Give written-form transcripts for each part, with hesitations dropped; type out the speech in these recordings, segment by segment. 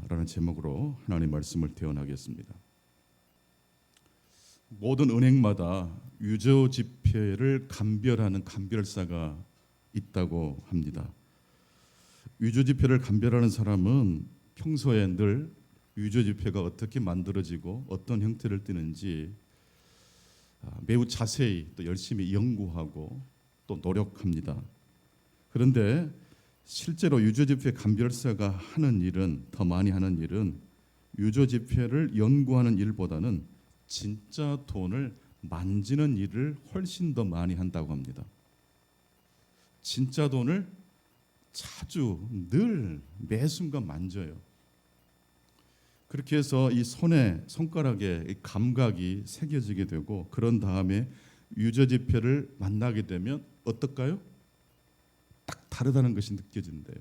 라는 제목으로 하나님 말씀을 대언하겠습니다. 모든 은행마다 유저 지폐를 감별하는 감별사가 있다고 합니다. 유저 지폐를 감별하는 사람은 평소에 늘 유저 지폐가 어떻게 만들어지고 어떤 형태를 띠는지 매우 자세히 또 열심히 연구하고 또 노력합니다. 그런데 실제로 유저 지폐 감별사가 하는 일은, 더 많이 하는 일은 유저 지폐를 연구하는 일보다는 진짜 돈을 만지는 일을 훨씬 더 많이 한다고 합니다. 진짜 돈을 자주 늘 매 순간 만져요. 그렇게 해서 이 손에, 손가락에 이 감각이 새겨지게 되고, 그런 다음에 유저 지폐를 만나게 되면 어떨까요? 딱 다르다는 것이 느껴진대요.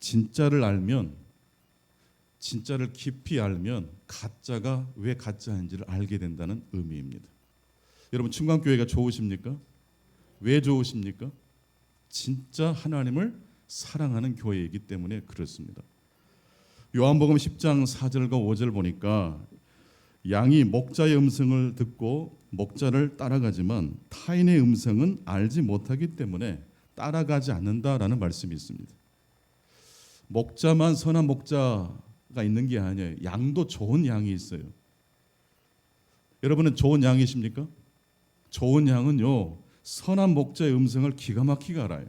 진짜를 알면, 진짜를 깊이 알면 가짜가 왜 가짜인지를 알게 된다는 의미입니다. 여러분, 충강교회가 좋으십니까? 왜 좋으십니까? 진짜 하나님을 사랑하는 교회이기 때문에 그렇습니다. 요한복음 10장 4절과 5절 보니까 양이 목자의 음성을 듣고 목자를 따라가지만 타인의 음성은 알지 못하기 때문에 따라가지 않는다라는 말씀이 있습니다. 목자만 선한 목자가 있는 게 아니에요. 양도 좋은 양이 있어요. 여러분은 좋은 양이십니까? 좋은 양은요, 선한 목자의 음성을 기가 막히게 알아요.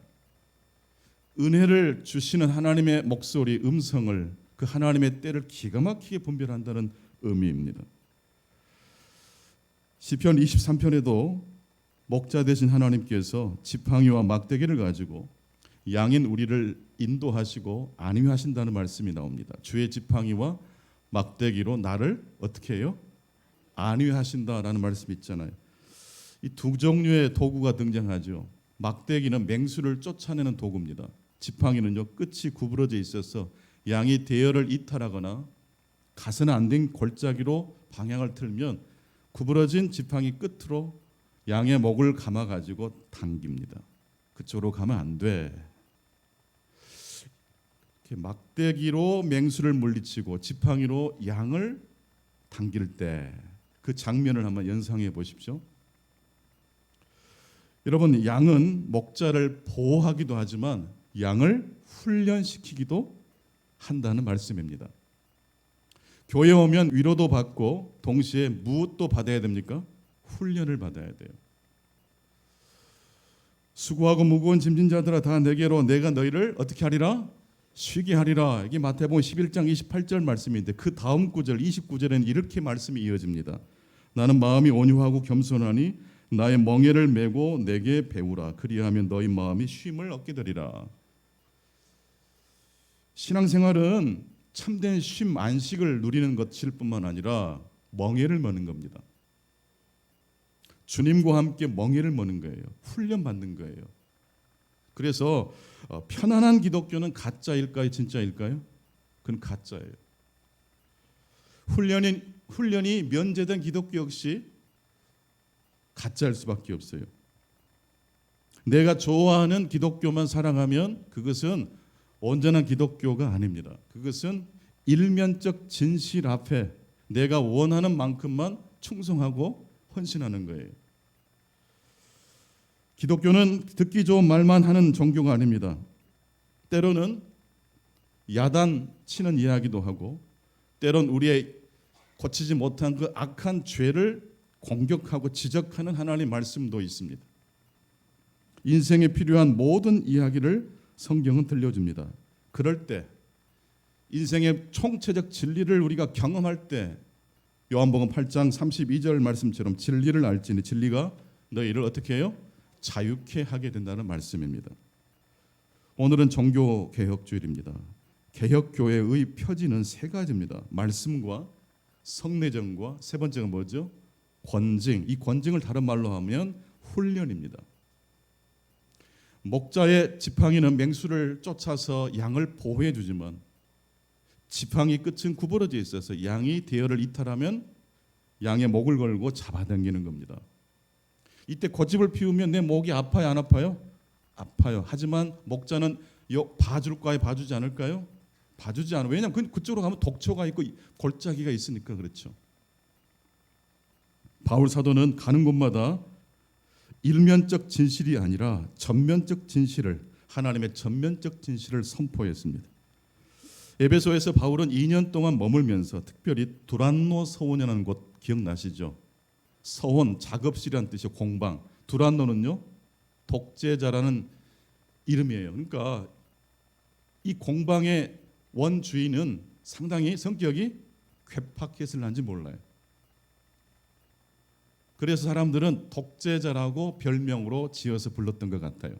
은혜를 주시는 하나님의 목소리, 음성을, 그 하나님의 때를 기가 막히게 분별한다는 의미입니다. 시편 23편에도 목자 되신 하나님께서 지팡이와 막대기를 가지고 양인 우리를 인도하시고 안위하신다는 말씀이 나옵니다. 주의 지팡이와 막대기로 나를 어떻게 해요? 안위하신다라는 말씀이 있잖아요. 이 두 종류의 도구가 등장하죠. 막대기는 맹수를 쫓아내는 도구입니다. 지팡이는요, 끝이 구부러져 있어서 양이 대열을 이탈하거나 가서는 안 된 골짜기로 방향을 틀면 구부러진 지팡이 끝으로 양의 목을 감아가지고 당깁니다. 그쪽으로 가면 안 돼. 이렇게 막대기로 맹수를 물리치고 지팡이로 양을 당길 때 그 장면을 한번 연상해 보십시오. 여러분, 양은 목자를 보호하기도 하지만 양을 훈련시키기도 한다는 말씀입니다. 교회 오면 위로도 받고 동시에 무엇도 받아야 됩니까? 훈련을 받아야 돼요. 수고하고 무거운 짐진 자들아 다 내게로, 내가 너희를 어떻게 하리라? 쉬게 하리라. 이게 마태복음 11장 28절 말씀인데, 그 다음 구절 29절에는 이렇게 말씀이 이어집니다. 나는 마음이 온유하고 겸손하니 나의 멍에를 메고 내게 배우라. 그리하면 너희 마음이 쉼을 얻게 되리라. 신앙생활은 참된 쉼, 안식을 누리는 것일 뿐만 아니라 멍에를 머는 겁니다. 주님과 함께 멍에를 머는 거예요. 훈련받는 거예요. 그래서 편안한 기독교는 가짜일까요? 진짜일까요? 그건 가짜예요. 훈련이 면제된 기독교 역시 가짜일 수밖에 없어요. 내가 좋아하는 기독교만 사랑하면 그것은 온전한 기독교가 아닙니다. 그것은 일면적 진실 앞에 내가 원하는 만큼만 충성하고 헌신하는 거예요. 기독교는 듣기 좋은 말만 하는 종교가 아닙니다. 때로는 야단치는 이야기도 하고, 때론 우리의 고치지 못한 그 악한 죄를 공격하고 지적하는 하나님의 말씀도 있습니다. 인생에 필요한 모든 이야기를 성경은 들려줍니다. 그럴 때 인생의 총체적 진리를 우리가 경험할 때 요한복음 8장 32절 말씀처럼 진리를 알지니 진리가 너희를 어떻게 해요? 자유케 하게 된다는 말씀입니다. 오늘은 종교개혁주일입니다. 개혁교회의 표지는 세 가지입니다. 말씀과 성례전과 세 번째가 뭐죠? 권징. 이 권징을 다른 말로 하면 훈련입니다. 목자의 지팡이는 맹수를 쫓아서 양을 보호해 주지만 지팡이 끝은 구부러져 있어서 양이 대열을 이탈하면 양의 목을 걸고 잡아당기는 겁니다. 이때 고집을 피우면 내 목이 아파요, 안 아파요? 아파요. 하지만 목자는 봐줄까요? 봐주지 않을까요? 봐주지 않아. 왜냐하면 그쪽으로 가면 독초가 있고 골짜기가 있으니까 그렇죠. 바울 사도는 가는 곳마다 일면적 진실이 아니라 전면적 진실을, 하나님의 전면적 진실을 선포했습니다. 에베소에서 바울은 2년 동안 머물면서 특별히 두란노 서원이라는 곳 기억나시죠? 서원, 작업실이라는 뜻이요, 공방. 두란노는요, 독재자라는 이름이에요. 그러니까 이 공방의 원주인은 상당히 성격이 괴팍했을는지 몰라요. 그래서 사람들은 독재자라고 별명으로 지어서 불렀던 것 같아요.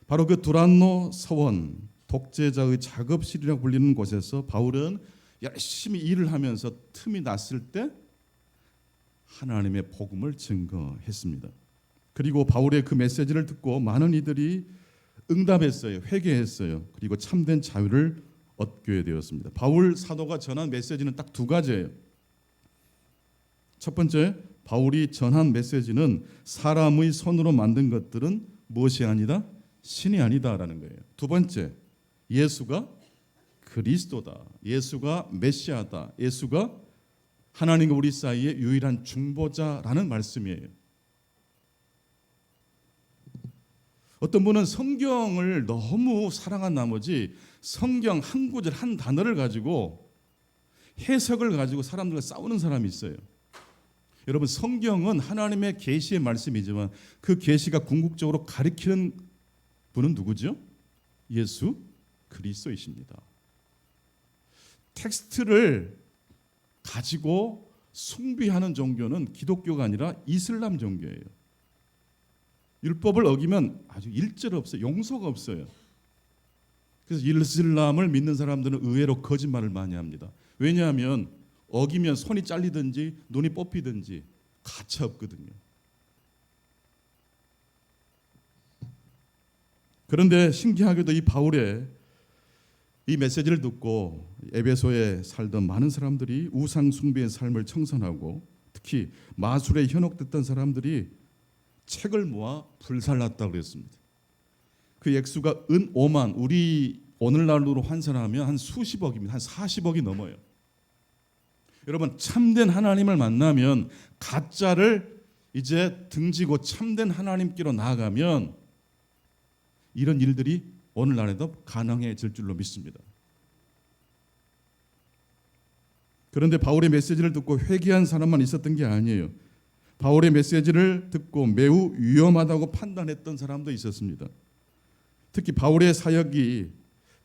바로 그 두란노 서원, 독재자의 작업실이라고 불리는 곳에서 바울은 열심히 일을 하면서 틈이 났을 때 하나님의 복음을 증거했습니다. 그리고 바울의 그 메시지를 듣고 많은 이들이 응답했어요. 회개했어요. 그리고 참된 자유를 얻게 되었습니다. 바울 사도가 전한 메시지는 딱 두 가지예요. 첫 번째, 바울이 전한 메시지는 사람의 손으로 만든 것들은 무엇이 아니다? 신이 아니다라는 거예요. 두 번째, 예수가 그리스도다. 예수가 메시아다. 예수가 하나님과 우리 사이의 유일한 중보자라는 말씀이에요. 어떤 분은 성경을 너무 사랑한 나머지 성경 한 구절 한 단어를 가지고 해석을 가지고 사람들과 싸우는 사람이 있어요. 여러분, 성경은 하나님의 계시의 말씀이지만 그 계시가 궁극적으로 가리키는 분은 누구죠? 예수 그리스도이십니다. 텍스트를 가지고 숭배하는 종교는 기독교가 아니라 이슬람 종교예요. 율법을 어기면 아주 일절 없어요. 용서가 없어요. 그래서 이슬람을 믿는 사람들은 의외로 거짓말을 많이 합니다. 왜냐하면 어기면 손이 잘리든지 눈이 뽑히든지 가차 없거든요. 그런데 신기하게도 이 바울의 이 메시지를 듣고 에베소에 살던 많은 사람들이 우상 숭배의 삶을 청산하고 특히 마술에 현혹됐던 사람들이 책을 모아 불살랐다고 그랬습니다. 그 액수가 은 5만, 우리 오늘날로 환산하면 한 수십억입니다. 한 40억이 넘어요. 여러분, 참된 하나님을 만나면 가짜를 이제 등지고 참된 하나님께로 나아가면 이런 일들이 오늘날에도 가능해질 줄로 믿습니다. 그런데 바울의 메시지를 듣고 회개한 사람만 있었던 게 아니에요. 바울의 메시지를 듣고 매우 위험하다고 판단했던 사람도 있었습니다. 특히 바울의 사역이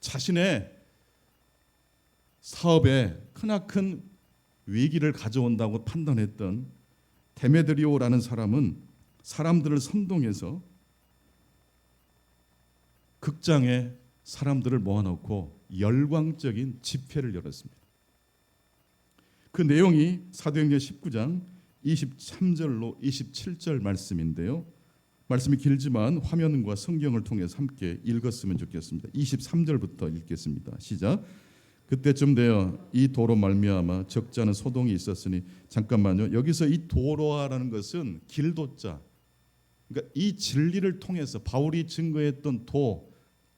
자신의 사업에 크나큰 위기를 가져온다고 판단했던 데메드리오라는 사람은 사람들을 선동해서 극장에 사람들을 모아놓고 열광적인 집회를 열었습니다. 그 내용이 사도행전 19장 23절로 27절 말씀인데요. 말씀이 길지만 화면과 성경을 통해서 함께 읽었으면 좋겠습니다. 23절부터 읽겠습니다. 시작. 그때쯤 되어 이 도로 말미암아 적지 않은 소동이 있었으니, 잠깐만요. 여기서 이 도로라는 것은 길도자, 그러니까 이 진리를 통해서 바울이 증거했던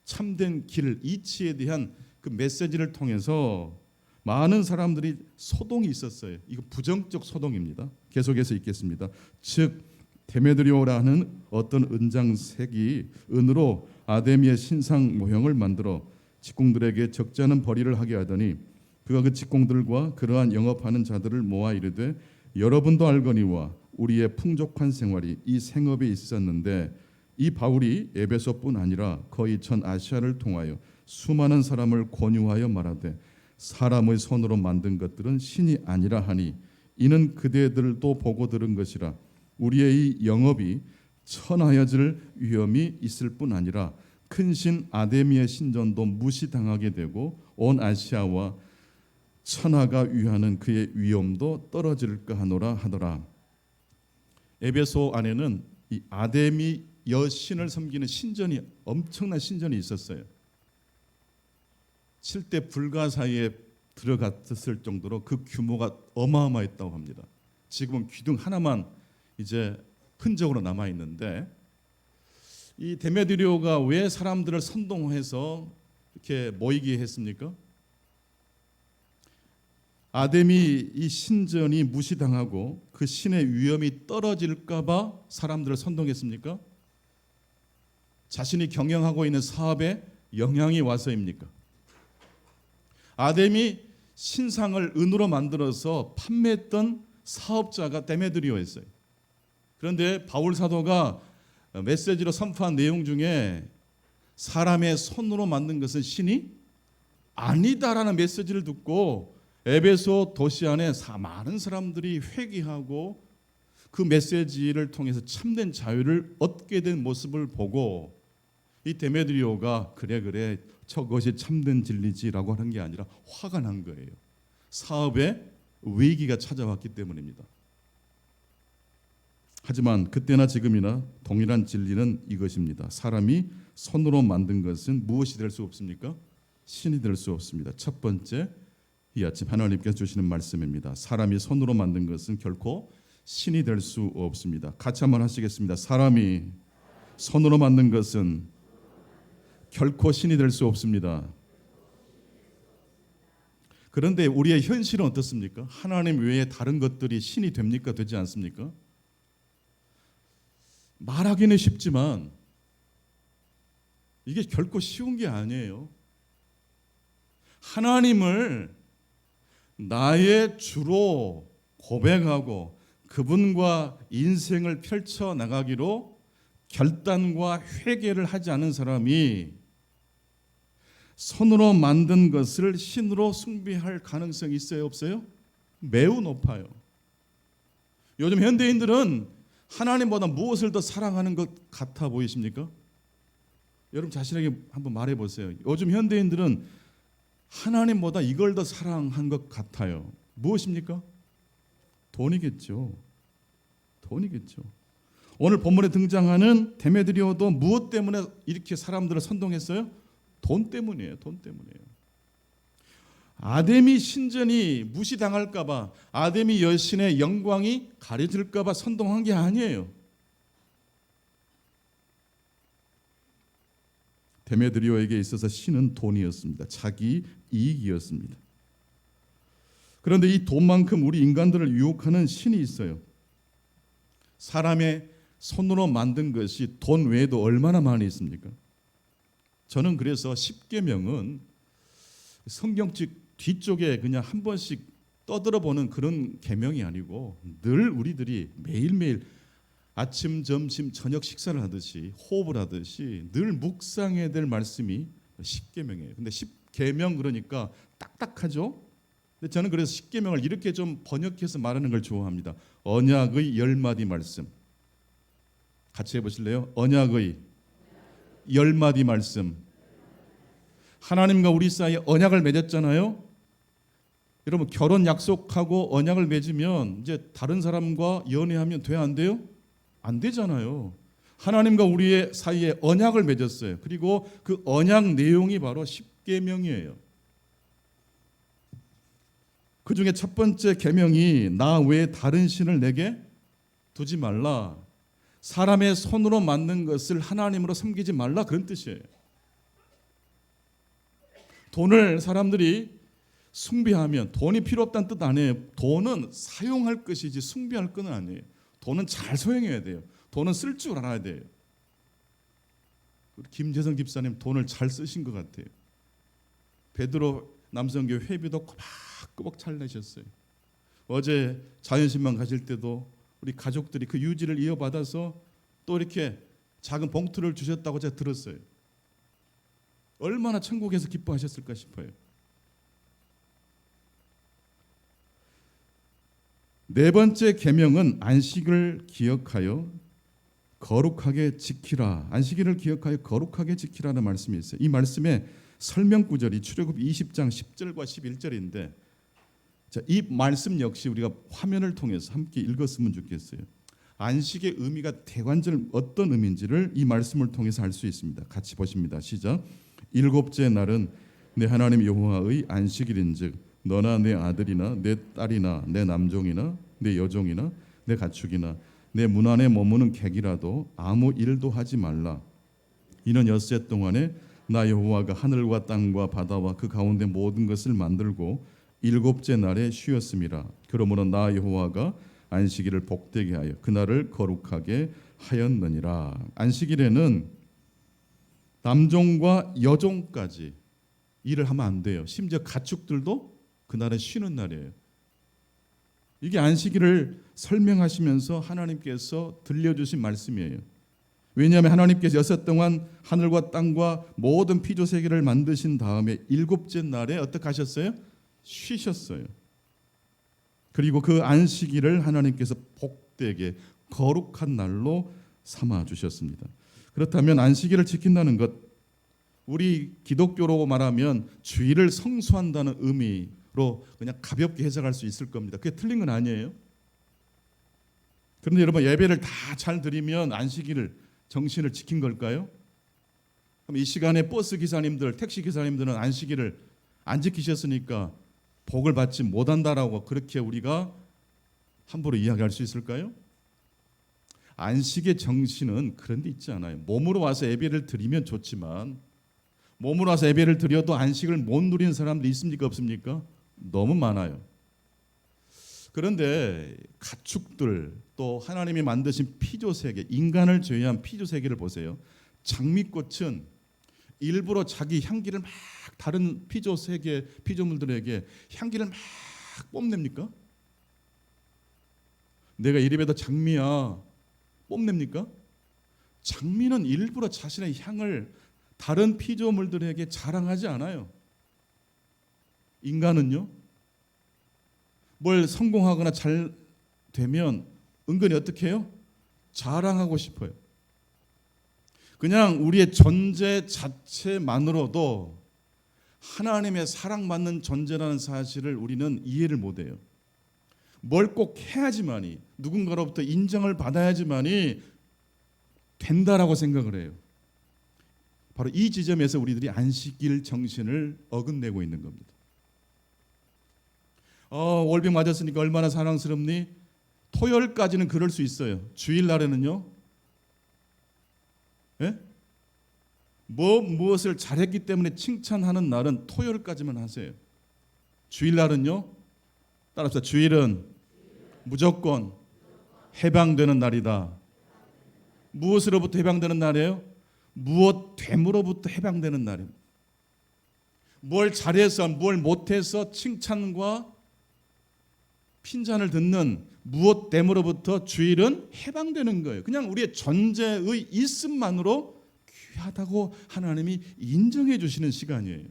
참된 길, 이치에 대한 그 메시지를 통해서 많은 사람들이 소동이 있었어요. 이거 부정적 소동입니다. 계속해서 읽겠습니다. 즉 데메드리오라는 어떤 은장색이 은으로 아데미의 신상 모형을 만들어 직공들에게 적지 않은 벌이를 하게 하더니 그가 그 직공들과 그러한 영업하는 자들을 모아 이르되, 여러분도 알거니와 우리의 풍족한 생활이 이 생업에 있었는데 이 바울이 에베소뿐 아니라 거의 전 아시아를 통하여 수많은 사람을 권유하여 말하되 사람의 손으로 만든 것들은 신이 아니라 하니 이는 그대들도 보고 들은 것이라. 우리의 이 영업이 천하여질 위험이 있을 뿐 아니라 큰 신 아데미의 신전도 무시당하게 되고 온 아시아와 천하가 위하는 그의 위엄도 떨어질까 하노라 하더라. 에베소 안에는 이 아데미 여신을 섬기는 신전이, 엄청난 신전이 있었어요. 7대 불가사의에 들어갔을 정도로 그 규모가 어마어마했다고 합니다. 지금은 기둥 하나만 이제 흔적으로 남아 있는데, 이 데메드리오가 왜 사람들을 선동해서 이렇게 모이게 했습니까? 아담이 이 신전이 무시당하고 그 신의 위엄이 떨어질까 봐 사람들을 선동했습니까? 자신이 경영하고 있는 사업에 영향이 와서입니까? 아담이 신상을 은으로 만들어서 판매했던 사업자가 데메드리오였어요. 그런데 바울 사도가 메시지로 선포한 내용 중에 사람의 손으로 만든 것은 신이 아니다라는 메시지를 듣고 에베소 도시 안에 많은 사람들이 회개하고 그 메시지를 통해서 참된 자유를 얻게 된 모습을 보고 이 데메드리오가 그래 저것이 참된 진리지라고 하는 게 아니라 화가 난 거예요. 사업에 위기가 찾아왔기 때문입니다. 하지만 그때나 지금이나 동일한 진리는 이것입니다. 사람이 손으로 만든 것은 무엇이 될 수 없습니까? 신이 될 수 없습니다. 첫 번째, 이 아침 하나님께서 주시는 말씀입니다. 사람이 손으로 만든 것은 결코 신이 될 수 없습니다. 같이 한번 하시겠습니다. 사람이 손으로 만든 것은 결코 신이 될 수 없습니다. 그런데 우리의 현실은 어떻습니까? 하나님 외에 다른 것들이 신이 됩니까? 되지 않습니까? 말하기는 쉽지만 이게 결코 쉬운 게 아니에요. 하나님을 나의 주로 고백하고 그분과 인생을 펼쳐나가기로 결단과 회개를 하지 않은 사람이 손으로 만든 것을 신으로 숭배할 가능성이 있어요? 없어요? 매우 높아요. 요즘 현대인들은 하나님보다 무엇을 더 사랑하는 것 같아 보이십니까? 여러분 자신에게 한번 말해 보세요. 요즘 현대인들은 하나님보다 이걸 더 사랑한 것 같아요. 무엇입니까? 돈이겠죠. 돈이겠죠. 오늘 본문에 등장하는 데메드리오도 무엇 때문에 이렇게 사람들을 선동했어요? 돈 때문이에요. 돈 때문이에요. 아담이 신전이 무시당할까 봐, 아담이 여신의 영광이 가려질까 봐 선동한 게 아니에요. 데메드리오에게 있어서 신은 돈이었습니다. 자기 이익이었습니다. 그런데 이 돈만큼 우리 인간들을 유혹하는 신이 있어요. 사람의 손으로 만든 것이 돈 외에도 얼마나 많이 있습니까? 저는 그래서 십계명은 성경책 뒤쪽에 그냥 한 번씩 떠들어보는 그런 계명이 아니고 늘 우리들이 매일매일 아침, 점심, 저녁 식사를 하듯이 호흡을 하듯이 늘 묵상해야 될 말씀이 십계명이에요. 근데 십계명 그러니까 딱딱하죠. 근데 저는 그래서 십계명을 이렇게 좀 번역해서 말하는 걸 좋아합니다. 언약의 10마디 말씀. 같이 해보실래요? 언약의 10마디 말씀. 하나님과 우리 사이에 언약을 맺었잖아요. 여러분 결혼 약속하고 언약을 맺으면 이제 다른 사람과 연애하면 돼요, 안 돼요? 안 되잖아요. 하나님과 우리의 사이에 언약을 맺었어요. 그리고 그 언약 내용이 바로 십계명이에요. 그 중에 첫 번째 계명이 나 외에 다른 신을 내게 두지 말라. 사람의 손으로 만든 것을 하나님으로 섬기지 말라, 그런 뜻이에요. 돈을 사람들이 숭배하면 돈이 필요 없다는 뜻 아니에요. 돈은 사용할 것이지 숭배할 건 아니에요. 돈은 잘 사용해야 돼요. 돈은 쓸 줄 알아야 돼요. 김재성 집사님 돈을 잘 쓰신 것 같아요. 베드로 남성교회 회비도 꼬박꼬박 잘 내셨어요. 어제 자연신방 가실 때도 우리 가족들이 그 유지를 이어받아서 또 이렇게 작은 봉투를 주셨다고 제가 들었어요. 얼마나 천국에서 기뻐하셨을까 싶어요. 네 번째 계명은 안식을 기억하여 거룩하게 지키라. 안식일을 기억하여 거룩하게 지키라는 말씀이 있어요. 이 말씀의 설명 구절이 출애굽 20장 10절과 11절인데 이 말씀 역시 우리가 화면을 통해서 함께 읽었으면 좋겠어요. 안식의 의미가 대관절 어떤 의미인지를 이 말씀을 통해서 알 수 있습니다. 같이 보십니다. 시작. 일곱째 날은 내 하나님 여호와의 안식일인즉 너나 내 아들이나 내 딸이나 내 남종이나 내 여종이나 내 가축이나 내 문 안에 머무는 객이라도 아무 일도 하지 말라. 이는 엿새 동안에 나 여호와가 하늘과 땅과 바다와 그 가운데 모든 것을 만들고 일곱째 날에 쉬었음이라. 그러므로 나 여호와가 안식일을 복되게 하여 그날을 거룩하게 하였느니라. 안식일에는 남종과 여종까지 일을 하면 안 돼요. 심지어 가축들도 그날은 쉬는 날이에요. 이게 안식일을 설명하시면서 하나님께서 들려주신 말씀이에요. 왜냐하면 하나님께서 여섯 동안 하늘과 땅과 모든 피조 세계를 만드신 다음에 일곱째 날에 어떻게 하셨어요? 쉬셨어요. 그리고 그 안식일을 하나님께서 복되게 거룩한 날로 삼아 주셨습니다. 그렇다면 안식일을 지킨다는 것, 우리 기독교로 말하면 주일을 성수한다는 의미로 그냥 가볍게 해석할 수 있을 겁니다. 그게 틀린 건 아니에요. 그런데 여러분, 예배를 다 잘 드리면 안식일을 정신을 지킨 걸까요? 그럼 이 시간에 버스 기사님들, 택시 기사님들은 안식일을 안 지키셨으니까 복을 받지 못한다라고 그렇게 우리가 함부로 이야기할 수 있을까요? 안식의 정신은 그런 데 있지 않아요. 몸으로 와서 예배를 드리면 좋지만 몸으로 와서 예배를 드려도 안식을 못 누리는 사람들이 있습니까? 없습니까? 너무 많아요. 그런데 가축들, 또 하나님이 만드신 피조세계, 인간을 제외한 피조세계를 보세요. 장미꽃은 일부러 자기 향기를 막 다른 피조세계, 피조물들에게 향기를 막 뽐냅니까? 내가 이래봬도 장미야 뽐냅니까? 장미는 일부러 자신의 향을 다른 피조물들에게 자랑하지 않아요. 인간은요, 뭘 성공하거나 잘 되면 은근히 어떻게 해요? 자랑하고 싶어요. 그냥 우리의 존재 자체만으로도 하나님의 사랑받는 존재라는 사실을 우리는 이해를 못해요. 뭘 꼭 해야지만이, 누군가로부터 인정을 받아야지만이 된다라고 생각을 해요. 바로 이 지점에서 우리들이 안식일 정신을 어긋내고 있는 겁니다. 월병 맞았으니까 얼마나 사랑스럽니? 토요일까지는 그럴 수 있어요. 주일날에는요, 예? 무엇을 잘했기 때문에 칭찬하는 날은 토요일까지만 하세요. 주일날은요, 따라합시다. 주일은 무조건 해방되는 날이다. 무엇으로부터 해방되는 날이에요? 무엇됨으로부터 해방되는 날입니다. 뭘 잘해서 뭘 못해서 칭찬과 핀잔을 듣는 무엇됨으로부터 주일은 해방되는 거예요. 그냥 우리의 존재의 있음만으로 귀하다고 하나님이 인정해 주시는 시간이에요.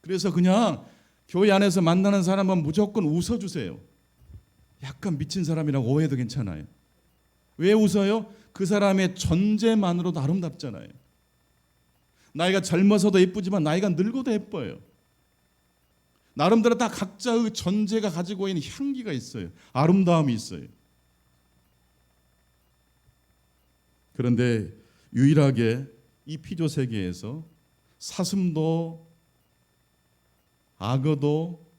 그래서 그냥 교회 안에서 만나는 사람은 무조건 웃어주세요. 약간 미친 사람이라고 오해도 괜찮아요. 왜 웃어요? 그 사람의 존재만으로도 아름답잖아요. 나이가 젊어서도 예쁘지만 나이가 늙어도 예뻐요. 나름대로 다 각자의 존재가 가지고 있는 향기가 있어요. 아름다움이 있어요. 그런데 유일하게 이 피조 세계에서 사슴도 악어도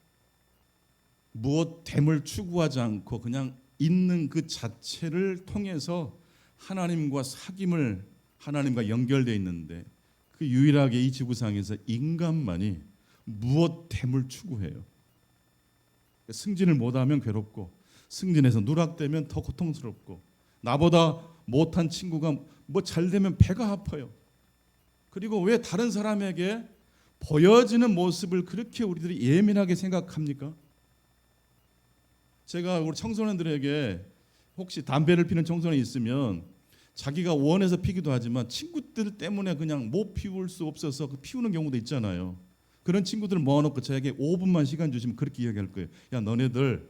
무엇됨을 추구하지 않고 그냥 있는 그 자체를 통해서 하나님과 사귐을, 하나님과 연결되어 있는데, 그 유일하게 이 지구상에서 인간만이 무엇됨을 추구해요. 승진을 못하면 괴롭고, 승진해서 누락되면 더 고통스럽고, 나보다 못한 친구가 뭐 잘되면 배가 아파요. 그리고 왜 다른 사람에게 보여지는 모습을 그렇게 우리들이 예민하게 생각합니까? 제가 우리 청소년들에게, 혹시 담배를 피는 청소년이 있으면 자기가 원해서 피기도 하지만 친구들 때문에 그냥 못 피울 수 없어서 피우는 경우도 있잖아요. 그런 친구들을 모아놓고 저에게 5분만 시간 주시면 그렇게 이야기할 거예요. 야, 너네들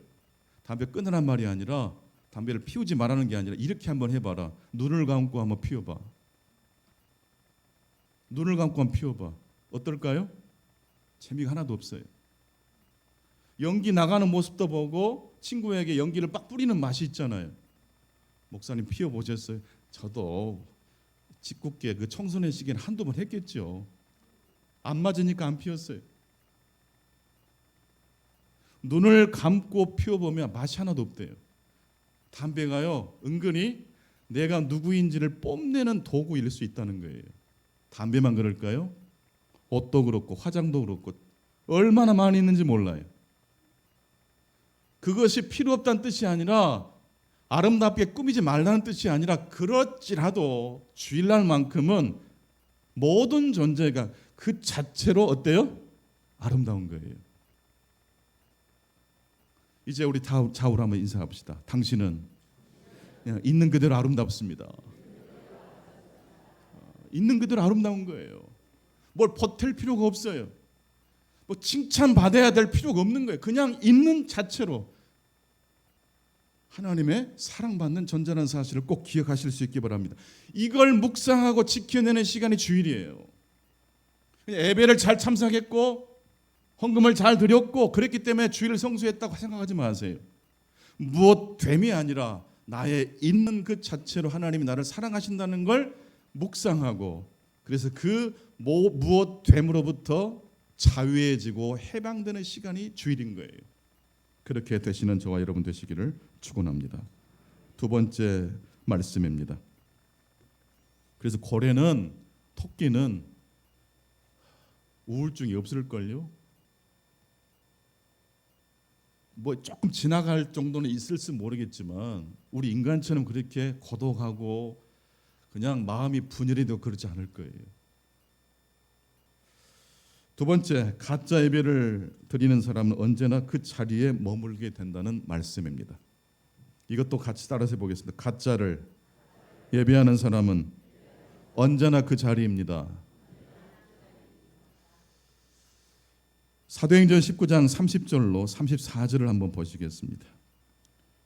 담배 끊으란 말이 아니라, 담배를 피우지 말라는 게 아니라 이렇게 한번 해봐라. 눈을 감고 한번 피워봐. 눈을 감고 한번 피워봐. 어떨까요? 재미가 하나도 없어요. 연기 나가는 모습도 보고 친구에게 연기를 빡 뿌리는 맛이 있잖아요. 목사님 피워보셨어요? 저도 짓궂게 그 청소년 시기엔 한두 번 했겠죠. 안 맞으니까 안 피웠어요. 눈을 감고 피워보면 맛이 하나도 없대요. 담배가요, 은근히 내가 누구인지를 뽐내는 도구일 수 있다는 거예요. 담배만 그럴까요? 옷도 그렇고 화장도 그렇고 얼마나 많이 있는지 몰라요. 그것이 필요 없다는 뜻이 아니라 아름답게 꾸미지 말라는 뜻이 아니라 그렇지라도 주일날만큼은 모든 존재가 그 자체로 어때요? 아름다운 거예요. 이제 우리 좌우로 한번 인사합시다. 당신은 그냥 있는 그대로 아름답습니다. 있는 그대로 아름다운 거예요. 뭘 보탤 필요가 없어요. 뭐 칭찬받아야 될 필요가 없는 거예요. 그냥 있는 자체로 하나님의 사랑받는 존재라는 사실을 꼭 기억하실 수 있기 바랍니다. 이걸 묵상하고 지켜내는 시간이 주일이에요. 예배를 잘 참석했고 헌금을 잘 드렸고 그랬기 때문에 주일을 성수했다고 생각하지 마세요. 무엇 됨이 아니라 나의 있는 그 자체로 하나님이 나를 사랑하신다는 걸 묵상하고 그래서 그 무엇 됨으로부터 자유해지고 해방되는 시간이 주일인 거예요. 그렇게 되시는 저와 여러분 되시기를 축원합니다. 두 번째 말씀입니다. 그래서 고래는 토끼는 우울증이 없을걸요? 뭐 조금 지나갈 정도는 있을지 모르겠지만 우리 인간처럼 그렇게 고독하고 그냥 마음이 분열이 되고 그러지 않을 거예요. 두 번째, 가짜 예배를 드리는 사람은 언제나 그 자리에 머물게 된다는 말씀입니다. 이것도 같이 따라서 보겠습니다. 가짜를 예배하는 사람은 언제나 그 자리입니다. 사도행전 19장 30절로 34절을 한번 보시겠습니다.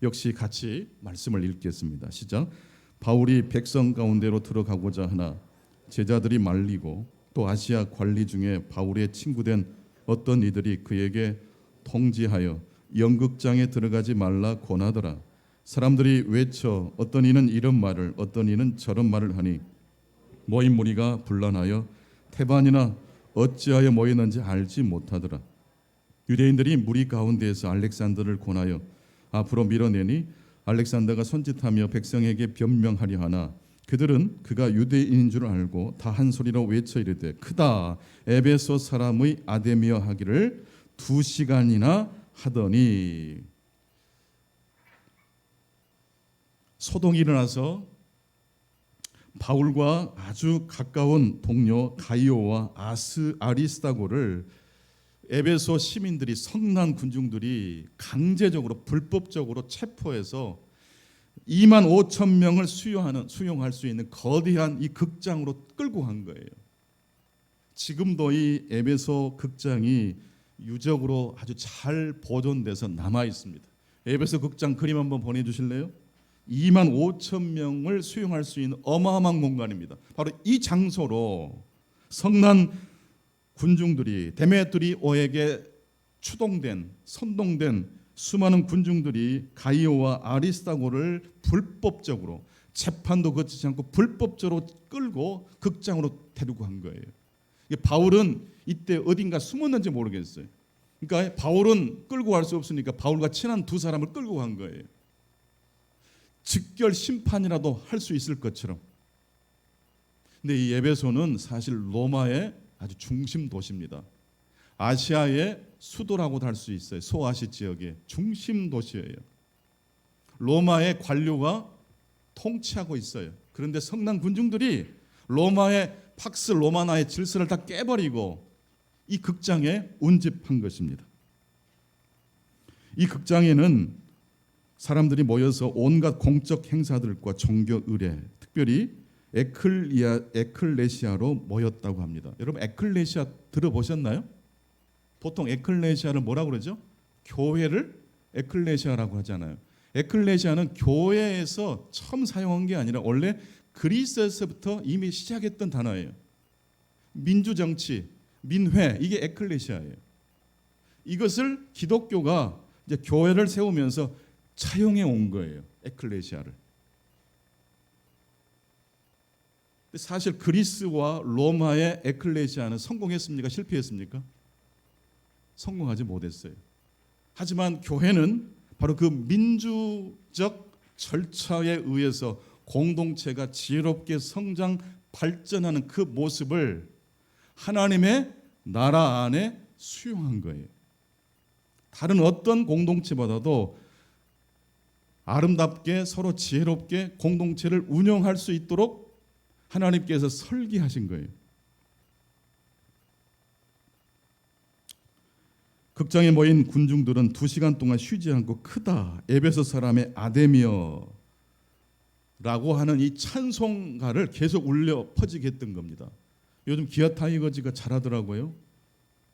역시 같이 말씀을 읽겠습니다. 시작. 바울이 백성 가운데로 들어가고자 하나 제자들이 말리고 또 아시아 관리 중에 바울의 친구된 어떤 이들이 그에게 통지하여 연극장에 들어가지 말라 권하더라. 사람들이 외쳐 어떤 이는 이런 말을 어떤 이는 저런 말을 하니 모인 무리가 분란하여 태반이나 어찌하여 모이는지 알지 못하더라. 유대인들이 무리 가운데에서 알렉산더를 권하여 앞으로 밀어내니 알렉산더가 손짓하며 백성에게 변명하려 하나 그들은 그가 유대인인 줄 알고 다 한 소리로 외쳐 이르되 크다 에베소 사람의 아데미어 하기를 2시간이나 하더니 소동이 일어나서 바울과 아주 가까운 동료 가이오와 아리스다고를 에베소 시민들이 성난 군중들이 강제적으로 불법적으로 체포해서 2만 5천 명을 수용할 수 있는 거대한 이 극장으로 끌고 간 거예요. 지금도 이 에베소 극장이 유적으로 아주 잘 보존돼서 남아 있습니다. 에베소 극장 그림 한번 보내주실래요? 2만 5천 명을 수용할 수 있는 어마어마한 공간입니다. 바로 이 장소로 성난 군중들이 데메트리오에게 선동된 수많은 군중들이 가이오와 아리스다고를 불법적으로 재판도 거치지 않고 불법적으로 끌고 극장으로 데리고 간 거예요. 바울은 이때 어딘가 숨었는지 모르겠어요. 그러니까 바울은 끌고 갈 수 없으니까 바울과 친한 두 사람을 끌고 간 거예요. 즉결 심판이라도 할 수 있을 것처럼. 근데 이 에베소는 사실 로마의 아주 중심 도시입니다. 아시아의 수도라고도 할 수 있어요. 소아시 지역의 중심 도시예요. 로마의 관료가 통치하고 있어요. 그런데 성난 군중들이 로마의 팍스 로마나의 질서를 다 깨버리고 이 극장에 운집한 것입니다. 이 극장에는 사람들이 모여서 온갖 공적 행사들과 종교 의례, 특별히 에클레시아로 모였다고 합니다. 여러분 에클레시아 들어보셨나요? 보통 에클레시아를 뭐라고 그러죠? 교회를 에클레시아라고 하잖아요. 에클레시아는 교회에서 처음 사용한 게 아니라 원래 그리스에서부터 이미 시작했던 단어예요. 민주정치, 민회, 이게 에클레시아예요. 이것을 기독교가 이제 교회를 세우면서 차용해 온 거예요. 에클레시아를. 사실 그리스와 로마의 에클레시아는 성공했습니까? 실패했습니까? 성공하지 못했어요. 하지만 교회는 바로 그 민주적 절차에 의해서 공동체가 지혜롭게 성장 발전하는 그 모습을 하나님의 나라 안에 수용한 거예요. 다른 어떤 공동체보다도 아름답게 서로 지혜롭게 공동체를 운영할 수 있도록 하나님께서 설계하신 거예요. 극장에 모인 군중들은 2시간 동안 쉬지 않고 크다 에베소 사람의 아데미어라고 하는 이 찬송가를 계속 울려 퍼지게 했던 겁니다. 요즘 기아 타이거즈가 잘하더라고요.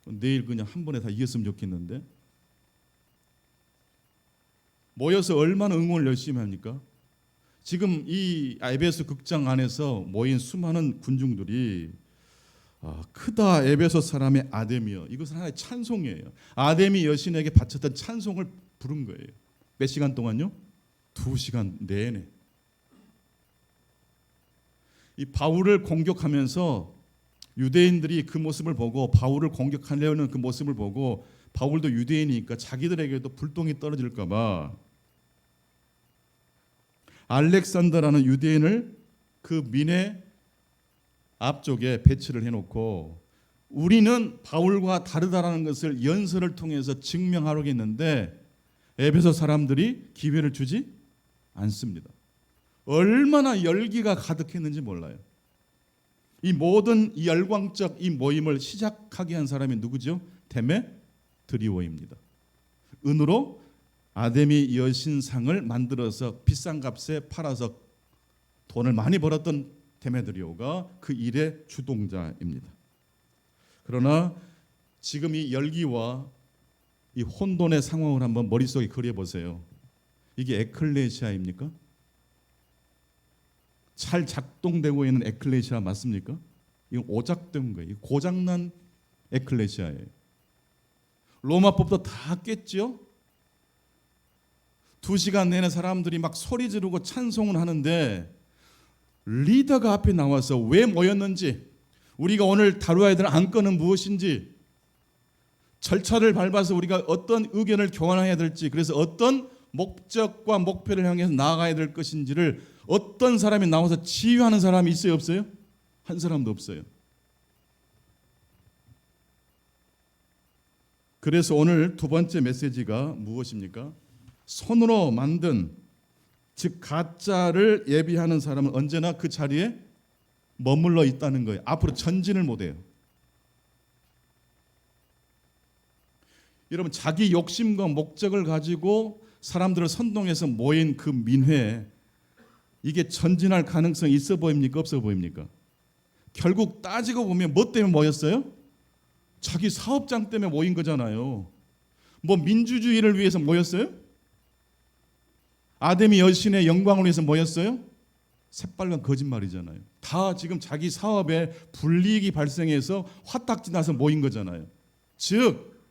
내일 그냥 한 번에 다 이겼으면 좋겠는데, 모여서 얼마나 응원을 열심히 합니까? 지금 이 에베소 극장 안에서 모인 수많은 군중들이 크다 에베소 사람의 아데미어, 이것은 하나의 찬송이에요. 아데미 여신에게 바쳤던 찬송을 부른 거예요. 몇 시간 동안요? 2시간 내내. 이 바울을 공격하면서 유대인들이 그 모습을 보고, 바울을 공격하려는 그 모습을 보고, 바울도 유대인이니까 자기들에게도 불똥이 떨어질까 봐 알렉산더라는 유대인을 그 민의 앞쪽에 배치를 해놓고, 우리는 바울과 다르다라는 것을 연설을 통해서 증명하려고 했는데 에베소 사람들이 기회를 주지 않습니다. 얼마나 열기가 가득했는지 몰라요. 이 모든 이 열광적 이 모임을 시작하게 한 사람이 누구죠? 데메드리오입니다. 은으로 아데미 여신상을 만들어서 비싼 값에 팔아서 돈을 많이 벌었던 데메드리오가 그 일의 주동자입니다. 그러나 지금 이 열기와 이 혼돈의 상황을 한번 머릿속에 그려 보세요. 이게 에클레시아입니까? 잘 작동되고 있는 에클레시아 맞습니까? 이건 오작된 거예요. 고장난 에클레시아예요. 로마법도 다 깼죠. 2시간 내내 사람들이 막 소리 지르고 찬송을 하는데 리더가 앞에 나와서 왜 모였는지, 우리가 오늘 다루어야 될 안건은 무엇인지, 절차를 밟아서 우리가 어떤 의견을 교환해야 될지, 그래서 어떤 목적과 목표를 향해서 나아가야 될 것인지를 어떤 사람이 나와서 지휘하는 사람이 있어요, 없어요? 한 사람도 없어요. 그래서 오늘 2번째 메시지가 무엇입니까? 손으로 만든, 즉 가짜를 예비하는 사람은 언제나 그 자리에 머물러 있다는 거예요. 앞으로 전진을 못해요. 여러분, 자기 욕심과 목적을 가지고 사람들을 선동해서 모인 그 민회, 이게 전진할 가능성이 있어 보입니까? 없어 보입니까? 결국 따지고 보면 뭐 때문에 모였어요? 자기 사업장 때문에 모인 거잖아요. 뭐 민주주의를 위해서 모였어요? 아데미 여신의 영광을 위해서 모였어요? 새빨간 거짓말이잖아요. 다 지금 자기 사업에 불이익이 발생해서 화딱지 나서 모인 거잖아요. 즉,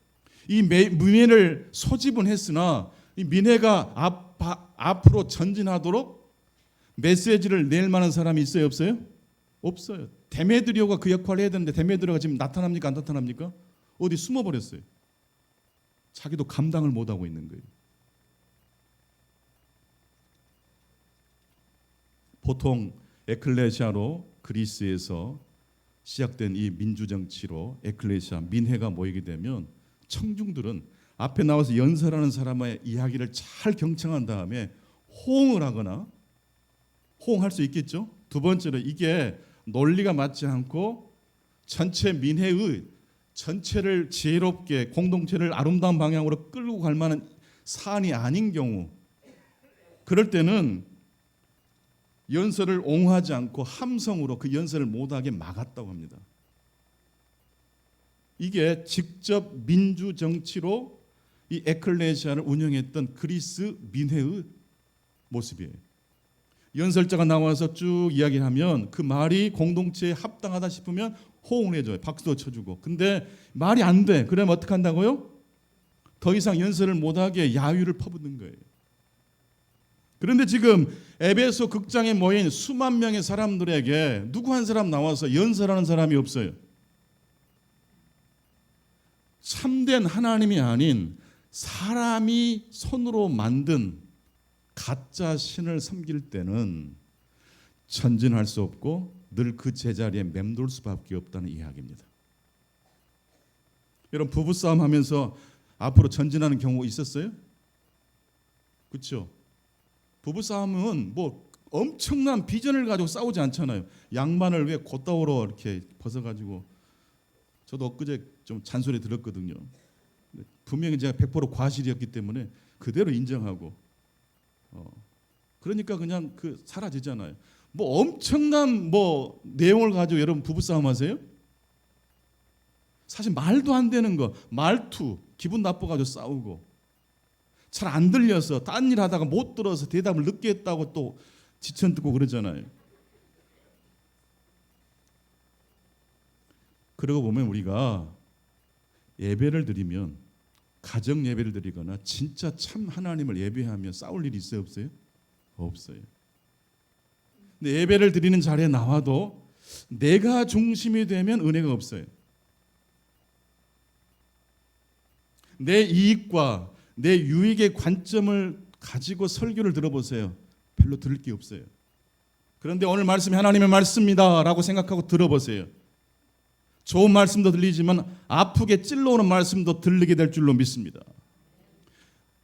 이 민회를 소집은 했으나 이 민회가 앞으로 전진하도록 메시지를 낼 만한 사람이 있어요, 없어요? 없어요. 데메드리오가 그 역할을 해야 되는데 데메드리오가 지금 나타납니까, 안 나타납니까? 어디 숨어버렸어요. 자기도 감당을 못하고 있는 거예요. 보통 에클레시아로 그리스에서 시작된 이 민주정치로 에클레시아, 민회가 모이게 되면 청중들은 앞에 나와서 연설하는 사람의 이야기를 잘 경청한 다음에 호응을 하거나, 호응할 수 있겠죠. 2번째로 이게 논리가 맞지 않고 전체 민회의 전체를 지혜롭게 공동체를 아름다운 방향으로 끌고 갈 만한 사안이 아닌 경우, 그럴 때는 연설을 옹호하지 않고 함성으로 그 연설을 못하게 막았다고 합니다. 이게 직접 민주정치로 이 에클레시아를 운영했던 그리스 민회의 모습이에요. 연설자가 나와서 쭉 이야기하면 그 말이 공동체에 합당하다 싶으면 호응을 해줘요. 박수도 쳐주고. 근데 말이 안 돼. 그러면 어떻게 한다고요? 더 이상 연설을 못하게 야유를 퍼붓는 거예요. 그런데 지금 에베소 극장에 모인 수만 명의 사람들에게 누구 한 사람 나와서 연설하는 사람이 없어요. 참된 하나님이 아닌 사람이 손으로 만든 가짜 신을 섬길 때는 전진할 수 없고 늘 그 제자리에 맴돌 수밖에 없다는 이야기입니다. 여러분, 부부싸움 하면서 앞으로 전진하는 경우가 있었어요? 그렇죠? 부부 싸움은 뭐 엄청난 비전을 가지고 싸우지 않잖아요. 양반을 왜 곧다우로 이렇게 벗어가지고, 저도 엊그제 좀 잔소리 들었거든요. 분명히 제가 100% 과실이었기 때문에 그대로 인정하고, 그러니까 그냥 그 사라지잖아요. 뭐 엄청난 뭐 내용을 가지고 여러분 부부 싸움 하세요? 사실 말도 안 되는 거, 말투, 기분 나빠가지고 싸우고, 잘 안 들려서 딴 일 하다가 못 들어서 대답을 늦게 했다고 또 지천듣고 그러잖아요. 그러고 보면 우리가 예배를 드리면, 가정 예배를 드리거나 진짜 참 하나님을 예배하며 싸울 일이 있어요, 없어요? 없어요. 근데 예배를 드리는 자리에 나와도 내가 중심이 되면 은혜가 없어요. 내 이익과 내 유익의 관점을 가지고 설교를 들어보세요. 별로 들을 게 없어요. 그런데 오늘 말씀이 하나님의 말씀이다 라고 생각하고 들어보세요. 좋은 말씀도 들리지만 아프게 찔러오는 말씀도 들리게 될 줄로 믿습니다.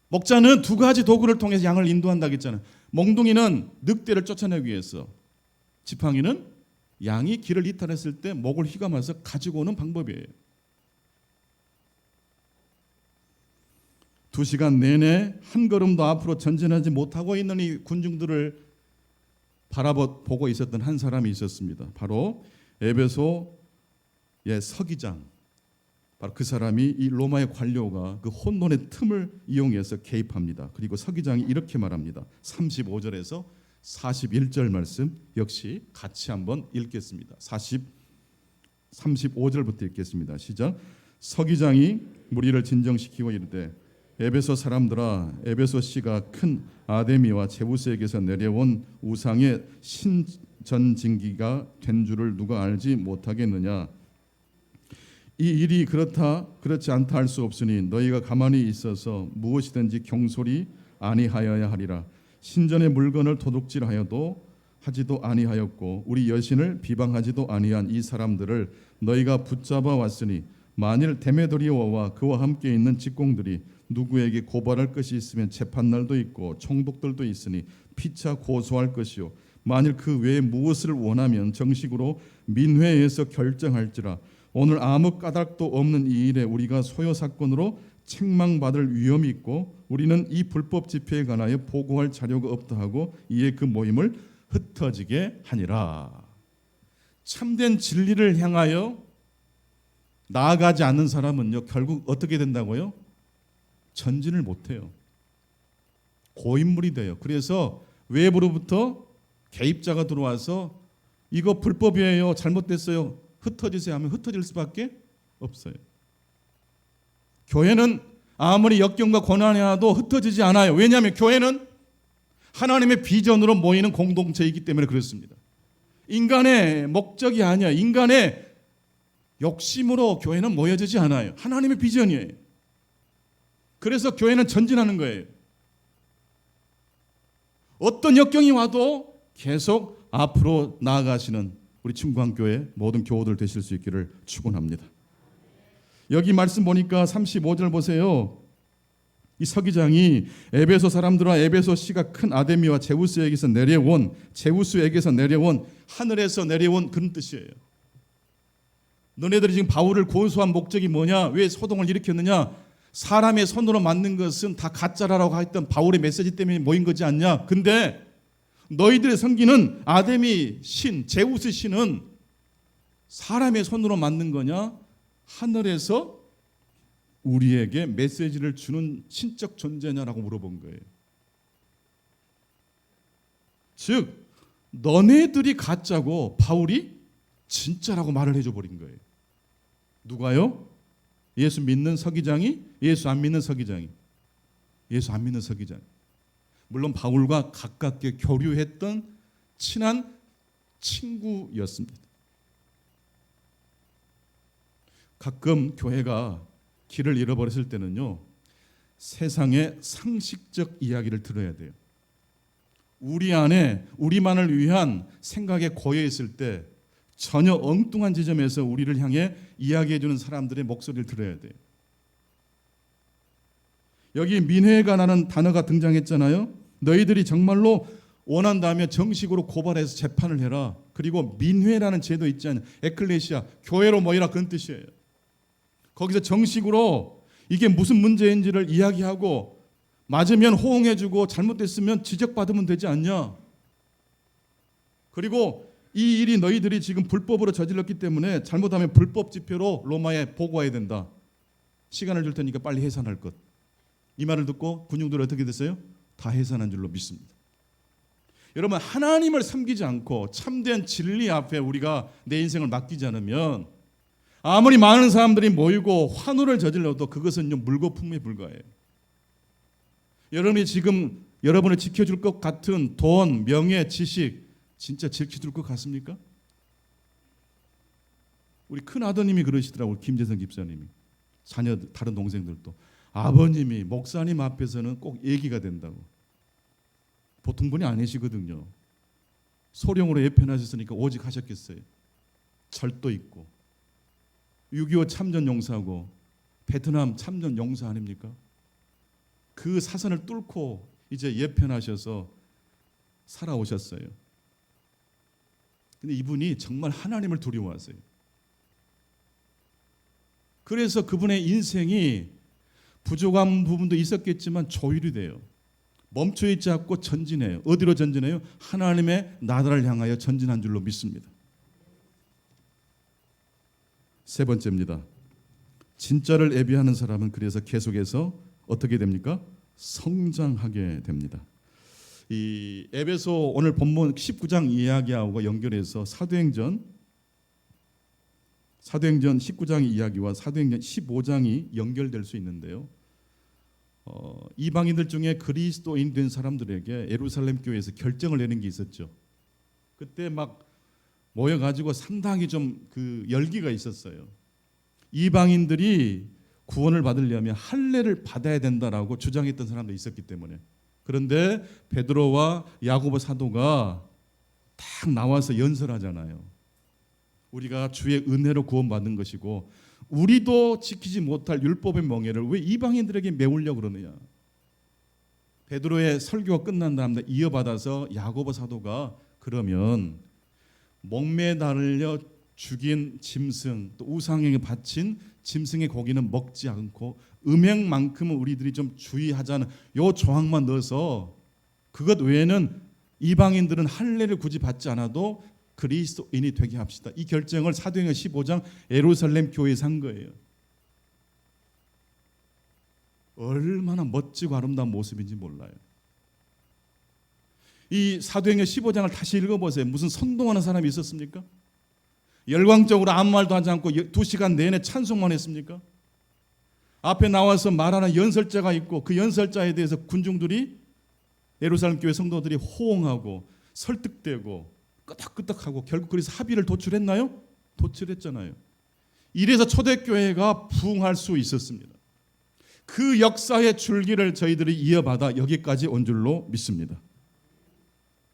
목자는 두 가지 도구를 통해서 양을 인도한다고 했잖아요. 몽둥이는 늑대를 쫓아내기 위해서, 지팡이는 양이 길을 이탈했을 때 목을 휘감아서 가지고 오는 방법이에요. 2시간 내내 한 걸음도 앞으로 전진하지 못하고 있는 이 군중들을 바라보고 있었던 한 사람이 있었습니다. 바로 에베소의 서기장, 바로 그 사람이 이 로마의 관료가 그 혼돈의 틈을 이용해서 개입합니다. 그리고 서기장이 이렇게 말합니다. 35절에서 41절 말씀 역시 같이 한번 읽겠습니다. 35절부터 읽겠습니다. 시작. 서기장이 무리를 진정시키고 이르되, 에베소 사람들아, 에베소 씨가 큰 아데미와 제우스에게서 내려온 우상의 신전징기가 된 줄을 누가 알지 못하겠느냐? 이 일이 그렇지 않다 할 수 없으니 너희가 가만히 있어서 무엇이든지 경솔히 아니하여야 하리라. 신전의 물건을 도둑질하여도 하지도 아니하였고 우리 여신을 비방하지도 아니한 이 사람들을 너희가 붙잡아 왔으니 만일 데메드리오와 그와 함께 있는 직공들이 누구에게 고발할 것이 있으면 재판날도 있고 총독들도 있으니 피차 고소할 것이요, 만일 그 외에 무엇을 원하면 정식으로 민회에서 결정할지라. 오늘 아무 까닭도 없는 이 일에 우리가 소요 사건으로 책망받을 위험이 있고 우리는 이 불법 집회에 관하여 보고할 자료가 없다 하고 이에 그 모임을 흩어지게 하니라. 참된 진리를 향하여 나아가지 않는 사람은요, 결국 어떻게 된다고요? 전진을 못해요. 고인물이 돼요. 그래서 외부로부터 개입자가 들어와서 이거 불법이에요, 잘못됐어요, 흩어지세요 하면 흩어질 수밖에 없어요. 교회는 아무리 역경과 고난이 와도 흩어지지 않아요. 왜냐하면 교회는 하나님의 비전으로 모이는 공동체이기 때문에 그렇습니다. 인간의 목적이 아니야. 인간의 욕심으로 교회는 모여지지 않아요. 하나님의 비전이에요. 그래서 교회는 전진하는 거예요. 어떤 역경이 와도 계속 앞으로 나아가시는 우리 친구한교회 모든 교우들 되실 수 있기를 축원합니다. 여기 말씀 보니까 35절 보세요. 이 서기장이 에베소 사람들과 에베소 씨가 큰 아데미와 제우스에게서 내려온 하늘에서 내려온 그런 뜻이에요. 너네들이 지금 바울을 고소한 목적이 뭐냐? 왜 소동을 일으켰느냐? 사람의 손으로 만든 것은 다 가짜라고 했던 바울의 메시지 때문에 모인 거지 않냐? 근데 너희들의 섬기는 아데미 신, 제우스 신은 사람의 손으로 만든 거냐? 하늘에서 우리에게 메시지를 주는 신적 존재냐라고 물어본 거예요. 즉 너네들이 가짜고 바울이 진짜라고 말을 해줘 버린 거예요. 누가요? 예수 믿는 서기장이, 예수 안 믿는 서기장이. 예수 안 믿는 서기장. 물론 바울과 가깝게 교류했던 친한 친구였습니다. 가끔 교회가 길을 잃어버렸을 때는요, 세상의 상식적 이야기를 들어야 돼요. 우리 안에 우리만을 위한 생각에 고여 있을 때 전혀 엉뚱한 지점에서 우리를 향해 이야기해 주는 사람들의 목소리를 들어야 돼요. 여기 민회가라는 단어가 등장했잖아요. 너희들이 정말로 원한다면 정식으로 고발해서 재판을 해라. 그리고 민회라는 제도 있지 않냐. 에클레시아, 교회로 모이라 그런 뜻이에요. 거기서 정식으로 이게 무슨 문제인지를 이야기하고 맞으면 호응해주고 잘못됐으면 지적받으면 되지 않냐. 그리고 이 일이 너희들이 지금 불법으로 저질렀기 때문에 잘못하면 불법 집회로 로마에 보고해야 된다. 시간을 줄 테니까 빨리 해산할 것. 이 말을 듣고 군중들은 어떻게 됐어요? 다 해산한 줄로 믿습니다. 여러분, 하나님을 섬기지 않고 참된 진리 앞에 우리가 내 인생을 맡기지 않으면 아무리 많은 사람들이 모이고 환호를 저질러도 그것은 물거품에 불과해요. 여러분이 지금 여러분을 지켜줄 것 같은 돈, 명예, 지식 진짜 지켜줄 것 같습니까? 우리 큰 아드님이 그러시더라고요. 김재성 집사님이. 자녀들, 다른 동생들도 아버님이 목사님 앞에서는 꼭 얘기가 된다고. 보통 분이 아니시거든요. 소령으로 예편하셨으니까 오직 하셨겠어요. 절도 있고 6.25 참전 용사고 베트남 참전 용사 아닙니까? 그 사선을 뚫고 이제 예편하셔서 살아오셨어요. 근데 이분이 정말 하나님을 두려워하세요. 그래서 그분의 인생이 부족한 부분도 있었겠지만 조율이 돼요. 멈춰있지 않고 전진해요. 어디로 전진해요? 하나님의 나라를 향하여 전진한 줄로 믿습니다. 세 번째입니다. 진짜를 예비하는 사람은 그래서 계속해서 어떻게 됩니까? 성장하게 됩니다. 이 에베소 오늘 본문 19장 이야기하고 연결해서 사도행전 19장 이야기와 사도행전 15장이 연결될 수 있는데요. 이방인들 중에 그리스도인 된 사람들에게 예루살렘 교회에서 결정을 내는 게 있었죠. 그때 막 모여가지고 상당히 좀 그 열기가 있었어요. 이방인들이 구원을 받으려면 할례를 받아야 된다라고 주장했던 사람도 있었기 때문에. 그런데 베드로와 야고보 사도가 딱 나와서 연설하잖아요. 우리가 주의 은혜로 구원받는 것이고 우리도 지키지 못할 율법의 멍에를 왜 이방인들에게 메우려고 그러느냐. 베드로의 설교가 끝난 다음에 이어받아서 야고보 사도가 그러면 목매에 달려 죽인 짐승 또 우상에게 바친 짐승의 고기는 먹지 않고 음행만큼은 우리들이 좀 주의하자는 요 조항만 넣어서 그것 외에는 이방인들은 할례를 굳이 받지 않아도 그리스도인이 되게 합시다. 이 결정을 사도행전 15장 예루살렘 교회에서 한 거예요. 얼마나 멋지고 아름다운 모습인지 몰라요. 이 사도행전 15장을 다시 읽어보세요. 무슨 선동하는 사람이 있었습니까? 열광적으로 아무 말도 하지 않고 2시간 내내 찬송만 했습니까? 앞에 나와서 말하는 연설자가 있고 그 연설자에 대해서 군중들이 예루살렘 교회 성도들이 호응하고 설득되고 끄덕끄덕하고 결국 그래서 합의를 도출했나요? 도출했잖아요. 이래서 초대교회가 부흥할 수 있었습니다. 그 역사의 줄기를 저희들이 이어받아 여기까지 온 줄로 믿습니다.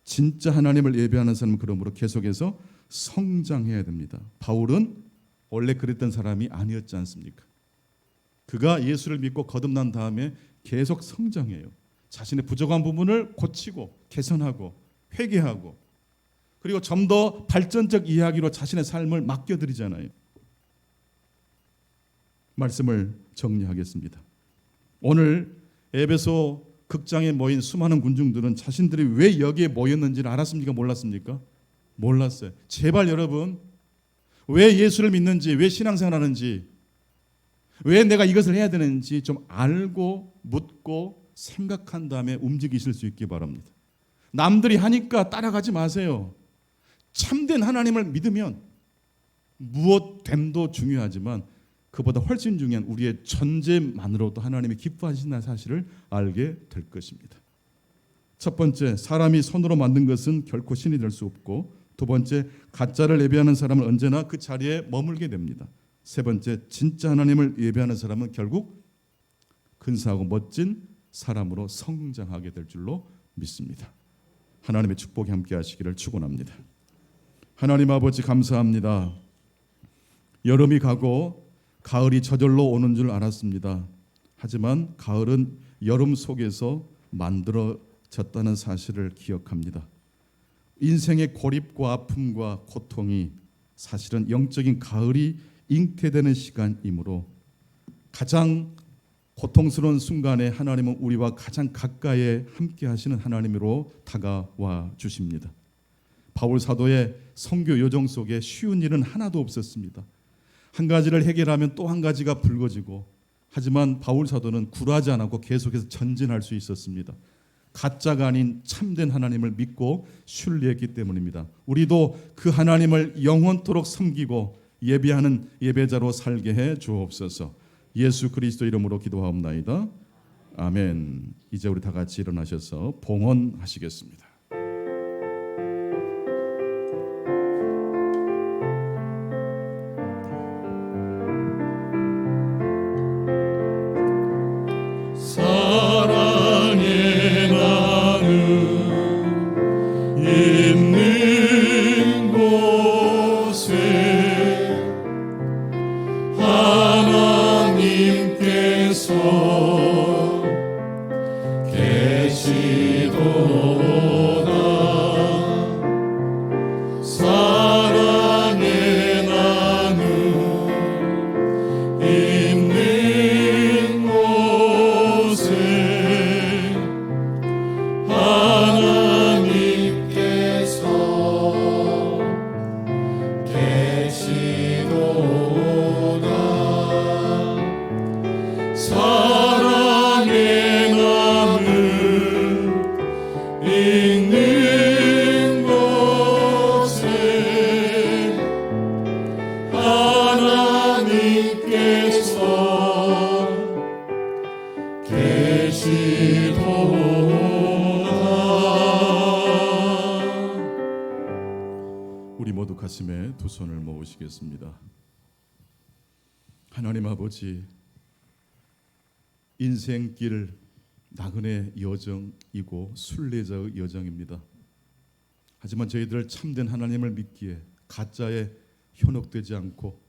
진짜 하나님을 예배하는 사람은 그러므로 계속해서 성장해야 됩니다. 바울은 원래 그랬던 사람이 아니었지 않습니까? 그가 예수를 믿고 거듭난 다음에 계속 성장해요. 자신의 부족한 부분을 고치고 개선하고 회개하고 그리고 좀 더 발전적 이야기로 자신의 삶을 맡겨드리잖아요. 말씀을 정리하겠습니다. 오늘 에베소 극장에 모인 수많은 군중들은 자신들이 왜 여기에 모였는지를 알았습니까? 몰랐습니까? 몰랐어요. 제발 여러분, 왜 예수를 믿는지, 왜 신앙생활하는지, 왜 내가 이것을 해야 되는지 좀 알고 묻고 생각한 다음에 움직이실 수 있기 바랍니다. 남들이 하니까 따라가지 마세요. 참된 하나님을 믿으면 무엇 됨도 중요하지만 그보다 훨씬 중요한 우리의 존재만으로도 하나님이 기뻐하신다는 사실을 알게 될 것입니다. 첫 번째, 사람이 손으로 만든 것은 결코 신이 될 수 없고, 두 번째, 가짜를 예배하는 사람은 언제나 그 자리에 머물게 됩니다. 세 번째, 진짜 하나님을 예배하는 사람은 결국 근사하고 멋진 사람으로 성장하게 될 줄로 믿습니다. 하나님의 축복이 함께 하시기를 축원합니다. 하나님 아버지 감사합니다. 여름이 가고 가을이 저절로 오는 줄 알았습니다. 하지만 가을은 여름 속에서 만들어졌다는 사실을 기억합니다. 인생의 고립과 아픔과 고통이 사실은 영적인 가을이 잉태되는 시간이므로 가장 고통스러운 순간에 하나님은 우리와 가장 가까이 함께 하시는 하나님으로 다가와 주십니다. 바울 사도의 선교 여정 속에 쉬운 일은 하나도 없었습니다. 한 가지를 해결하면 또 한 가지가 불거지고, 하지만 바울 사도는 굴하지 않고 계속해서 전진할 수 있었습니다. 가짜가 아닌 참된 하나님을 믿고 신뢰했기 때문입니다. 우리도 그 하나님을 영원토록 섬기고 예배하는 예배자로 살게 해 주옵소서. 예수 그리스도 이름으로 기도하옵나이다. 아멘. 이제 우리 다 같이 일어나셔서 봉헌하시겠습니다. 사랑의 나는 있는 곳에 하나님께서 계시도다. 사랑의 나는 있는 곳에 하나님께서 계시도다. 사랑의 나는 있는 곳에 하나님께서 계시도다. 우리 모두 가슴에 두 손을 모으시겠습니다. 하나님 아버지, 인생길 나그네 여정이고 순례자의 여정입니다. 하지만 저희들 참된 하나님을 믿기에 가짜에 현혹되지 않고